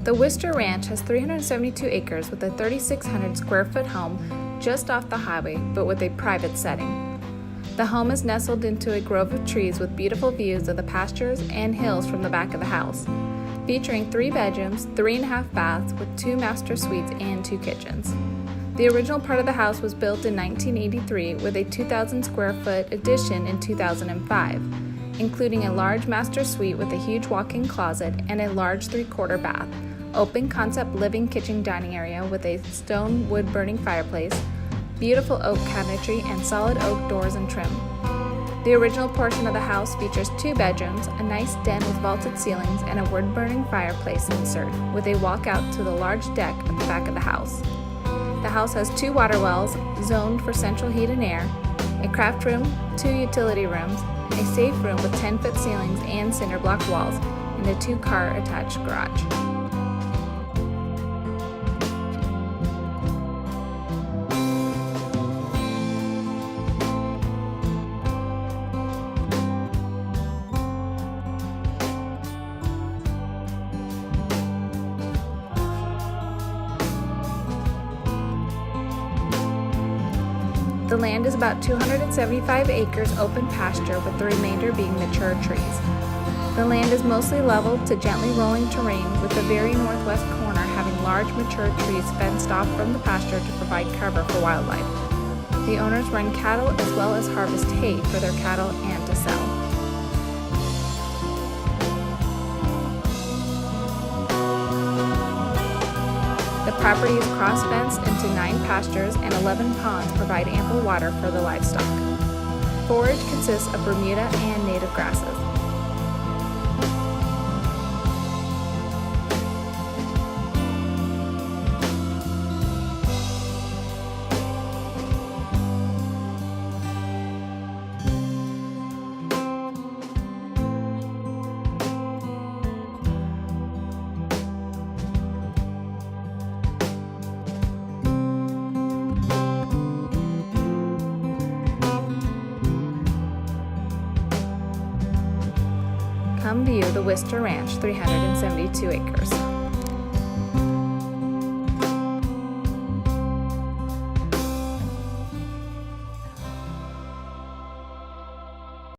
The Wister Ranch has 372 acres with a 3,600 square foot home just off the highway, but with a private setting. The home is nestled into a grove of trees with beautiful views of the pastures and hills from the back of the house, featuring 3 bedrooms, 3.5 baths with 2 master suites and 2 kitchens. The original part of the house was built in 1983 with a 2,000 square foot addition in 2005, including a large master suite with a huge walk-in closet and a large 3/4 bath, open concept living kitchen dining area with a stone wood burning fireplace, beautiful oak cabinetry, and solid oak doors and trim. The original portion of the house features 2 bedrooms, a nice den with vaulted ceilings, and a wood-burning fireplace insert with a walkout to the large deck at the back of the house. The house has 2 water wells zoned for central heat and air, a craft room, 2 utility rooms, a safe room with 10-foot ceilings and cinder block walls, and a 2-car attached garage. The land is about 275 acres open pasture, with the remainder being mature trees. The land is mostly level to gently rolling terrain, with the very northwest corner having large mature trees fenced off from the pasture to provide cover for wildlife. The owners run cattle as well as harvest hay for their cattle and to sell. The property is cross-fenced into 9 pastures, and 11 ponds provide ample water for the livestock. Forage consists of Bermuda and native grasses. Come view the Wister Ranch, 372 acres.